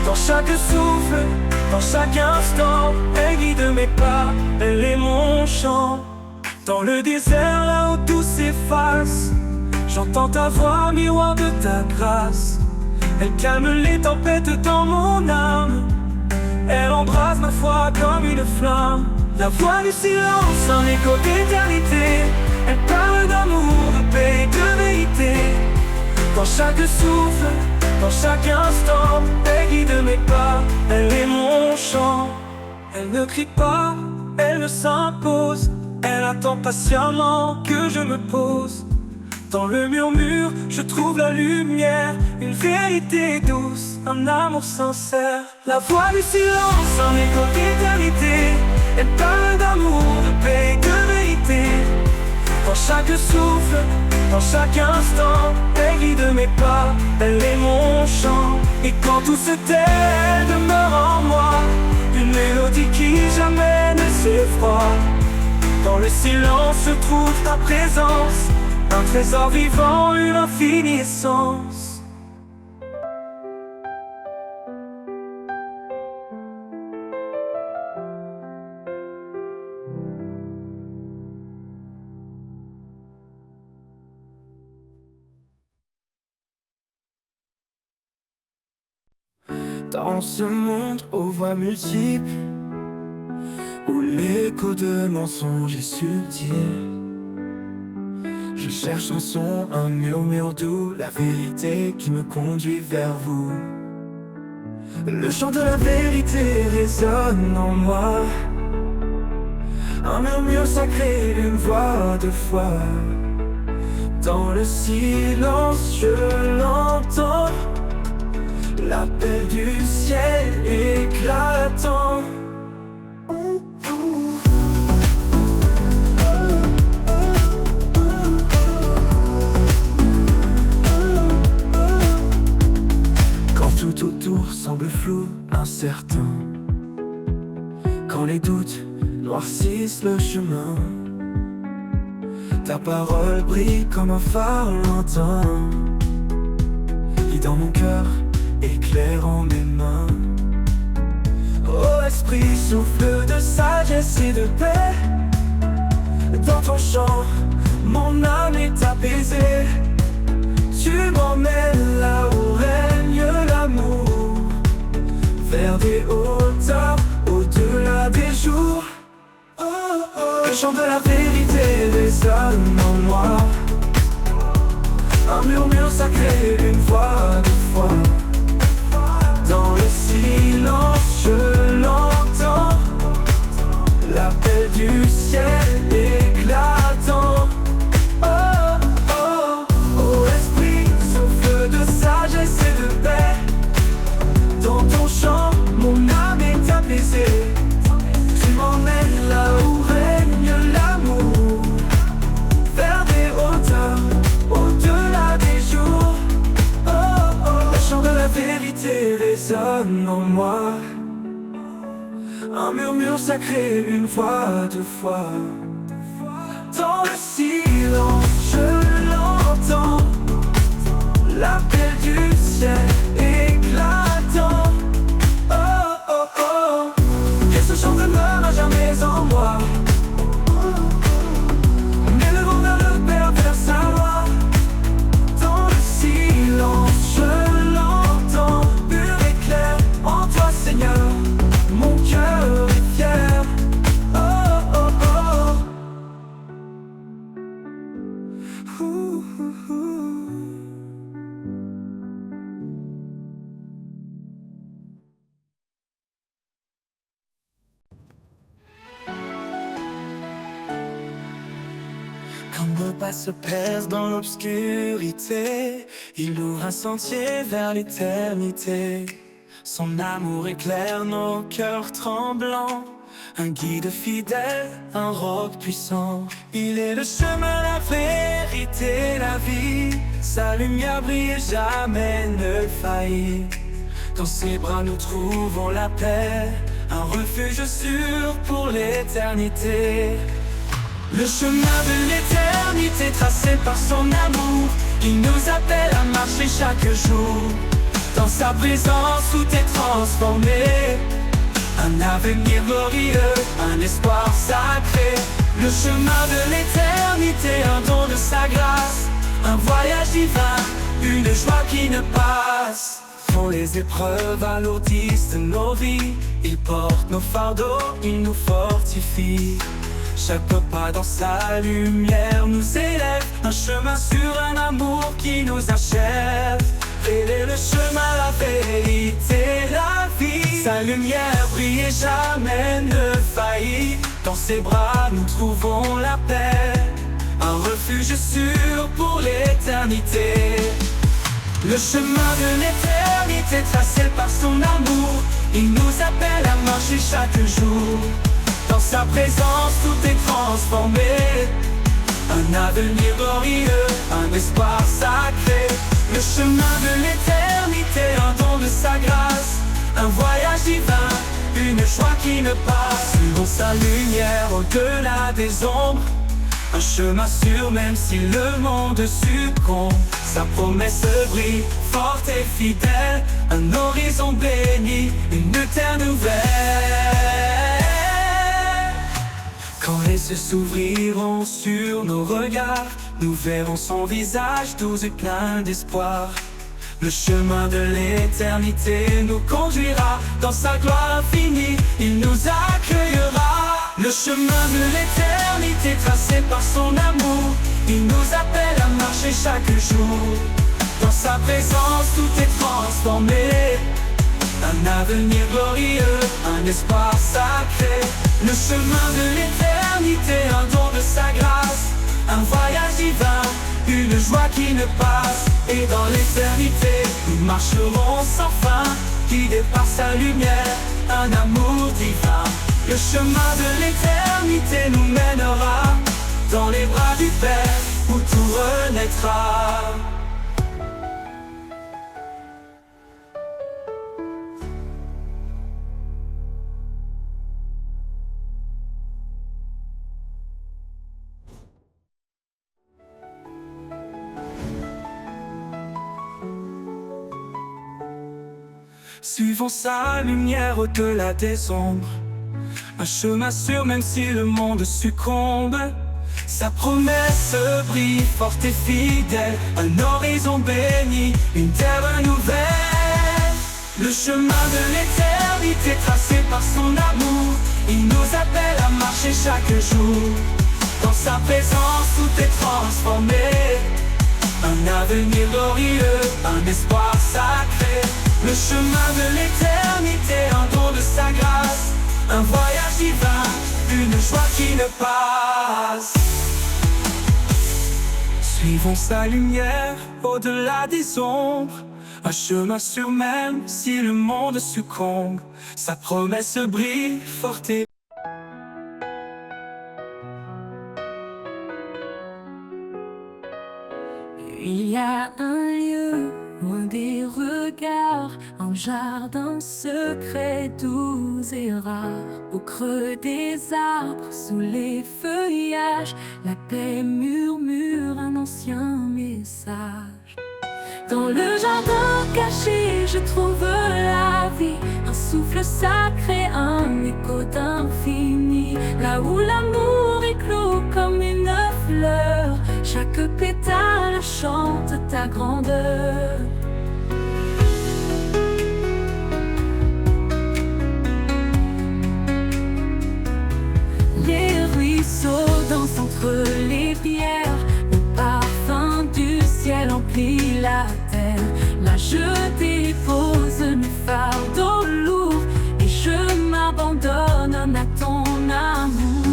Dans chaque souffle, dans chaque instant, elle guide mes pas, elle est mon chant. Dans le désert, là où tout s'efface, j'entends ta voix, miroir de ta grâce. Elle calme les tempêtes dans mon âme, elle embrasse ma foi comme une flamme. La voix du silence, un écho d'éternité. Elle parle d'amour, de paix et de vérité. Dans chaque souffle, dans chaque instant, elle guide mes pas, elle est mon chant. Elle ne crie pas, elle ne s'impose, elle attend patiemment que je me pose. Dans le murmure, je trouve la lumière, une vérité douce, un amour sincère. La voix du silence, un écho d'éternité. Elle parle d'amour, de paix et de vérité. Dans chaque souffle, dans chaque instant, elle guide mes pas, elle est mon chant. Et quand tout se tait, elle demeure en moi, une mélodie qui jamais ne s'effroie. Dans le silence se trouve ta présence, un trésor vivant, une infinie essence. Dans ce monde aux voix multiples, où l'écho de mensonges est subtil, je cherche un son, un murmure doux, la vérité qui me conduit vers vous. Le chant de la vérité résonne en moi, un murmure sacré, une voix de foi. Dans le silence je l'entends, l'appel du ciel éclatant. Quand tout autour semble flou, incertain, quand les doutes noircissent le chemin, ta parole brille comme un phare lointain, guidant mon cœur, éclairant mes mains. Ô esprit, souffle de sagesse et de paix. Dans ton chant, mon âme est apaisée. Tu m'emmènes là où règne l'amour, vers des hauteurs, au-delà des jours. Oh, oh. Le chant de la vérité résonne en moi, un murmure sacré, une voix de foi. Dans le silence je l'entends, l'appel du ciel éclatant. Oh, oh, oh esprit, souffle de sagesse et de paix. Dans ton chant, mon âme est apaisée. Tu m'emmènes là où règne l'amour, vers des hauteurs, au-delà des jours. Oh, oh, le chant de la vérité résonne en moi, consacrer une voix de foi. Dans le silence, je l'entends, l'appel du ciel éclatant. Oh, oh, oh. Et ce chant demeure à jamais en moi. Élevons vers le Père, vers sa loi. Dans le silence, je l'entends, pur et clair. En toi, Seigneur, mon cœur est fier. Oh, oh, oh. Ouh, ouh, ouh. Quand nos pas se perdent dans l'obscurité, il ouvre un sentier vers l'éternité. Son amour éclaire nos cœurs tremblants, un guide fidèle, un roc puissant. Il est le chemin, la vérité, la vie. Sa lumière brille et jamais ne faillit. Dans ses bras nous trouvons la paix, un refuge sûr pour l'éternité. Le chemin de l'éternité tracé par son amour, il nous appelle à marcher chaque jour. Dans sa présence tout est transformé, un avenir glorieux, un espoir sacré. Le chemin de l'éternité, un don de sa grâce, un voyage divin, une joie qui ne passe. Quand les épreuves alourdissent nos vies, il porte nos fardeaux, il nous fortifie. Chaque pas dans sa lumière nous élève, un chemin sur un amour qui nous achève. Il est le chemin, la vérité, la vie. Sa lumière brille et jamais ne faillit. Dans ses bras nous trouvons la paix, un refuge sûr pour l'éternité. Le chemin de l'éternité tracé par son amour, il nous appelle à marcher chaque jour. Dans sa présence tout est transformé, un avenir glorieux, un espoir sacré. Le chemin de l'éternité, un don de sa grâce, un voyage divin, une joie qui ne passe. Suivons sa lumière au-delà des ombres, un chemin sûr même si le monde succombe. Sa promesse brille, forte et fidèle, un horizon béni, une terre nouvelle. Quand les cieux s'ouvriront sur nos regards, nous verrons son visage doux et plein d'espoir. Le chemin de l'éternité nous conduira dans sa gloire infinie, il nous accueillera. Le chemin de l'éternité tracé par son amour, il nous appelle à marcher chaque jour. Dans sa présence tout est transformé, un avenir glorieux, un espoir sacré. Le chemin de l'éternité, un don de sa grâce, un voyage divin, une joie qui ne passe. Et dans l'éternité, nous marcherons sans fin, guidés par sa lumière, un amour divin. Le chemin de l'éternité nous mènera dans les bras du Père, où tout renaîtra. Suivons sa lumière au-delà des ombres, un chemin sûr même si le monde succombe. Sa promesse brille, forte et fidèle, un horizon béni, une terre nouvelle. Le chemin de l'éternité tracé par son amour, il nous appelle à marcher chaque jour. Dans sa présence tout est transformé, un avenir glorieux, un espoir sacré. Le chemin de l'éternité, un don de sa grâce, un voyage divin, une joie qui ne passe. Suivons sa lumière au-delà des ombres, un chemin sûr même si le monde succombe. Sa promesse brille, forte et Il y a un lieu loin des regards, un jardin secret doux et rare. Au creux des arbres, sous les feuillages, la paix murmure un ancien message. Dans le jardin caché, je trouve la vie, un souffle sacré, un écho d'infini. Là où l'amour est clos comme une fleur, chaque pétale chante ta grandeur. Les ruisseaux dansent entre les pierres, le parfum du ciel emplit la terre. Là je dépose mes fardeaux lourds et je m'abandonne à ton amour.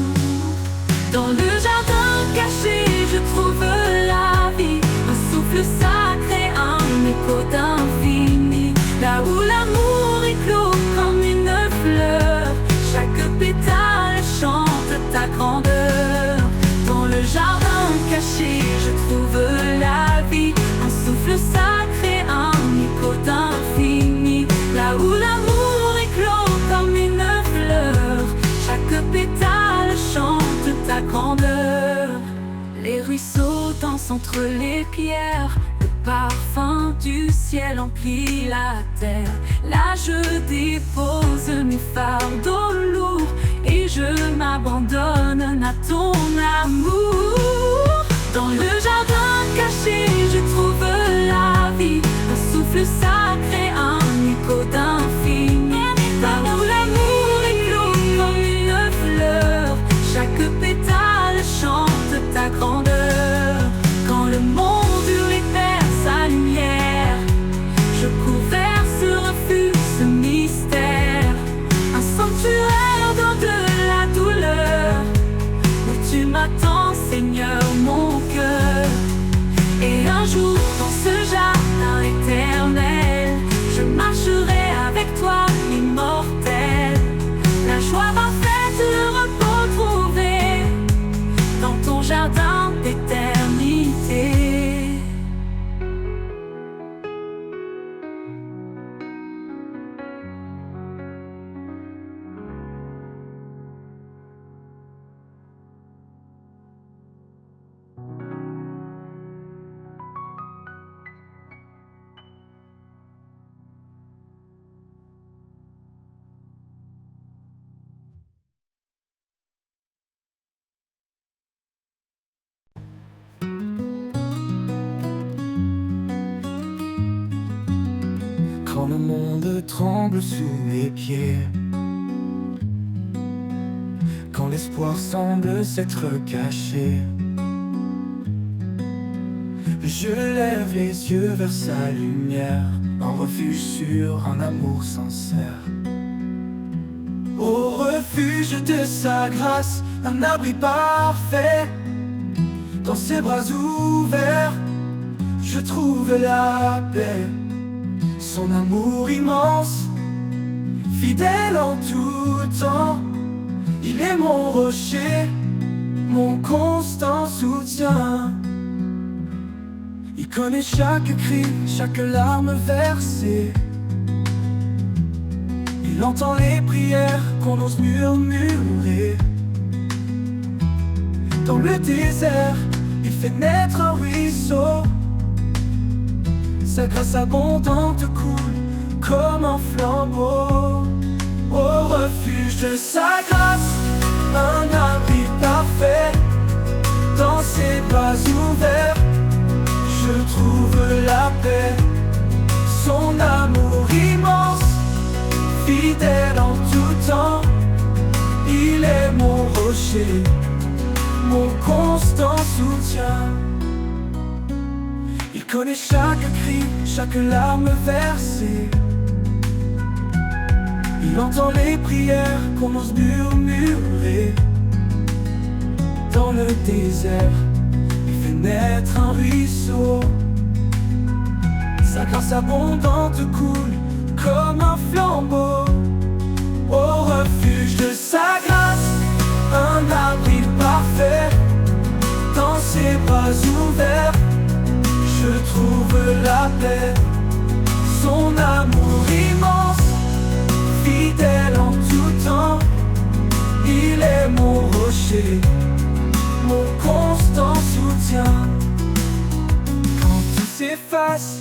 Dans le jardin caché, je trouve la vie, un souffle sacré, un écho d'infini. Là où l'amour est clos comme une fleur, chaque pétale chante ta grandeur. Dans le jardin caché, je trouve la vie, un souffle sacré, un écho d'infini. Là où l'amour est clos comme une fleur, chaque pétale chante ta grandeur. Les ruisseaux dansent entre les pierres, le parfum du ciel emplit la terre. Là je dépose mes fardeaux lourds et je m'abandonne à ton amour. Dans le jardin caché, je trouve la vie, un souffle sacré, un écho d'infini. Là où l'amour est clos comme une fleur, chaque pétale chante ta grandeur. Quand le monde lui perd sa lumière, je cours vers ce refuge, ce mystère, un sanctuaire dans de la douleur, où tu m'attends, Seigneur, mon cœur. Et un jour, dans ce jardin éternel, je marcherai avec toi, immortel. La joie parfaite, le repos trouvé dans ton jardin d'éternité. Quand le monde tremble sous mes pieds, quand l'espoir semble s'être caché, je lève les yeux vers sa lumière, un refuge sûr, un amour sincère. Au refuge de sa grâce, un abri parfait, dans ses bras ouverts, je trouve la paix. Son amour immense, fidèle en tout temps, il est mon rocher, mon constant soutien. Il connaît chaque cri, chaque larme versée. Il entend les prières qu'on ose murmurer. Dans le désert, il fait naître un ruisseau. Sa grâce abondante coule comme un flambeau. Au refuge de sa grâce, un abri parfait, dans ses bras ouverts, je trouve la paix. Son amour immense, fidèle en tout temps, il est mon rocher, mon constant soutien. Il connaît chaque cri, chaque larme versée. Il entend les prières qu'on ose murmurer. Dans le désert, il fait naître un ruisseau. Sa grâce abondante coule comme un flambeau. Au refuge de sa grâce, un abri parfait, dans ses bras ouverts, je trouve la paix. Son amour immense, fidèle en tout temps, rocher, mon constant soutien. Quand tout s'efface,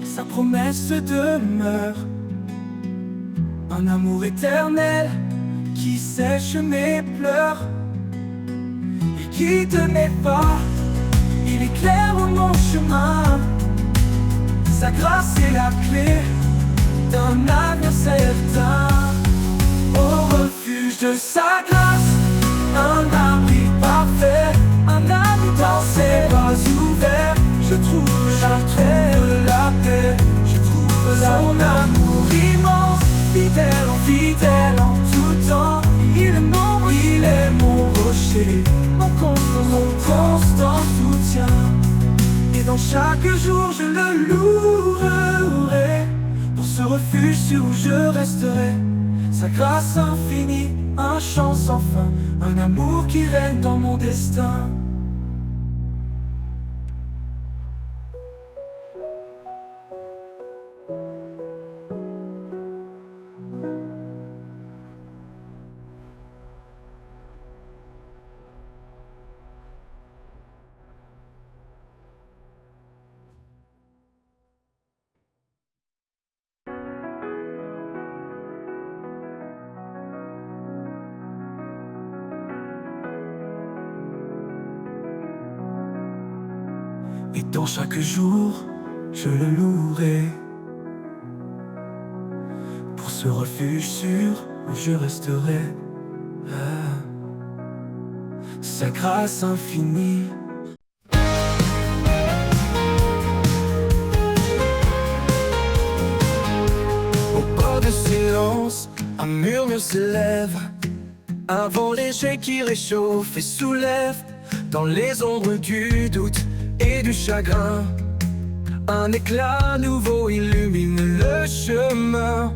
sa promesse demeure. Un amour éternel qui sèche mes pleurs. Il quitte mes pas, il éclaire mon chemin. Sa grâce est la clé d'un avenir certain. Au refuge de sa grâce, un abri parfait, un abri dans ses bras ouverts. Je trouve la paix, je trouve son amour immense, fidèle en tout temps. Il est mon rocher, mon constant soutien. Et dans chaque jour je le louerai, pour ce refuge sûr où je resterai. Sa grâce infinie, un chant sans fin, un amour qui règne dans mon destin. Et dans chaque jour, je le louerai, pour ce refuge sûr où je resterai. Sa grâce infinie. Au bord du silence, un murmure s'élève, un vent léger qui réchauffe et soulève. Dans les ombres du doute et du chagrin, un éclat nouveau illumine le chemin.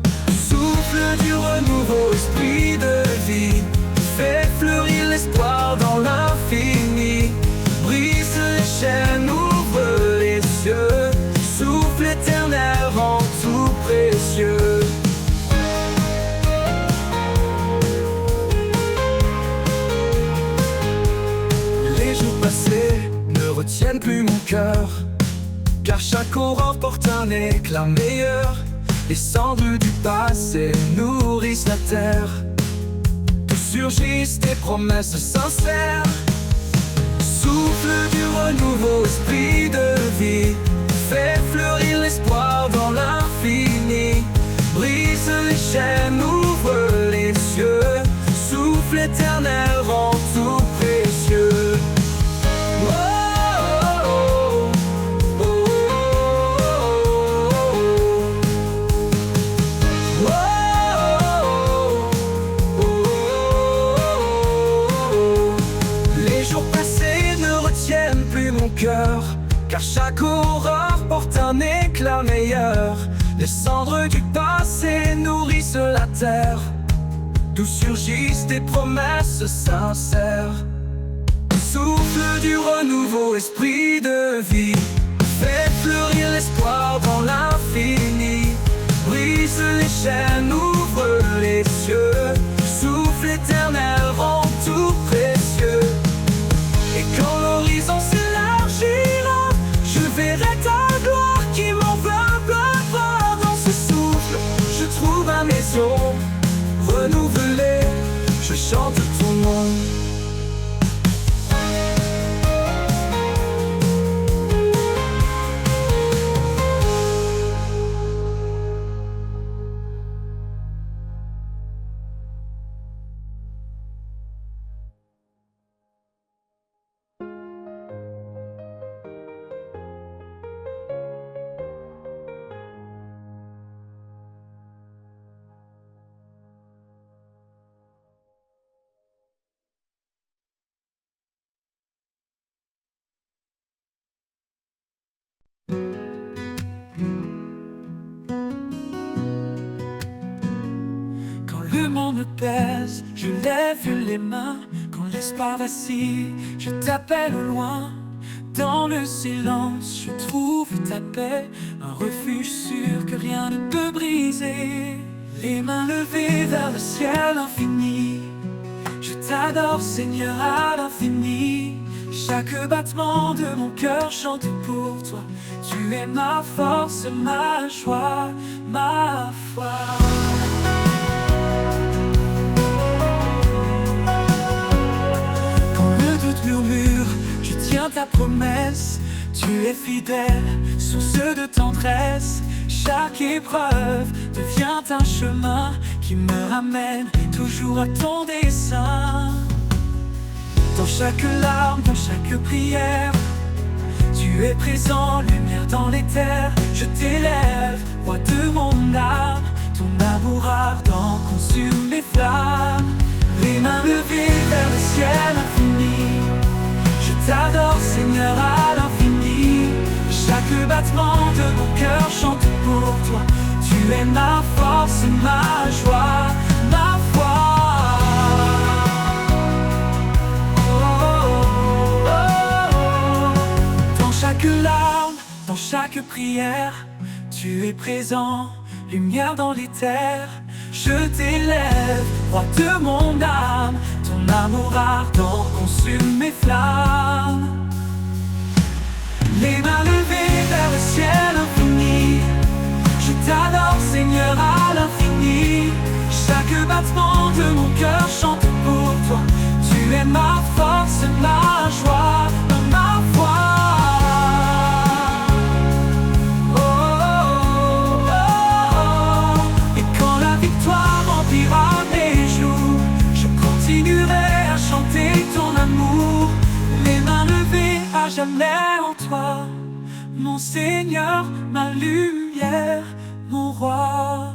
Souffle du renouveau, esprit de vie, fait fleurir l'espoir dans l'infini. Brise les chaînes, ouvre les cieux, souffle éternel rend tout précieux. Les jours passés ne retiennent plus mon cœur, car chaque aurore porte un éclat meilleur. Les cendres du passé nourrissent la terre, d'où surgissent des promesses sincères. Souffle du renouveau, esprit de vie, fait fleurir l'espoir dans l'infini. Brise les chaînes, ouvre les cieux, souffle éternel rend tout précieux. Car chaque aurore porte un éclat meilleur. Les cendres du passé nourrissent la terre, d'où surgissent des promesses sincères. Souffle du renouveau, esprit de vie, fait fleurir l'espoir dans l'infini. Brise les chaînes, ouvre les cieux, souffle éternel rend tout précieux. Et quand l'horizon s'élargira, je verrai ta gloire qui m'enveloppera. Dans ce souffle, je trouve ma maison renouvelée, je chante ton nom. Le monde me pèse, je lève les mains. Quand l'espoir vacille, je t'appelle au loin. Dans le silence, je trouve ta paix, un refuge sûr que rien ne peut briser. Les mains levées vers le ciel infini, je t'adore, Seigneur, à l'infini. Chaque battement de mon cœur chante pour toi. Tu es ma force, ma joie, ma foi. Quand le doute murmure, je tiens ta promesse. Tu es fidèle, source de tendresse. Chaque épreuve devient un chemin qui me ramène toujours à ton dessein. Dans chaque larme, dans chaque prière, tu es présent, lumière dans les terres. Je t'élève, roi de mon âme. Ton amour ardent consume mes flammes. Les mains levées vers le ciel infini, je t'adore, Seigneur, à l'infini. Chaque battement de mon cœur chante pour toi. Tu es ma force, ma joie, ma foi. Dans chaque larme, dans chaque prière, tu es présent, lumière dans les terres. Je t'élève, roi de mon âme. Ton amour ardent consume mes flammes. Les mains levées vers le ciel infini, je t'adore, Seigneur, à l'infini. Chaque battement de mon cœur chante pour toi. Tu es ma force, ma joie, ma foi. Oh, oh, oh, oh. Et quand la victoire remplira mes jours, je continuerai à chanter ton amour. Les mains levées à jamais en toi, mon Seigneur, ma lumière, mon roi.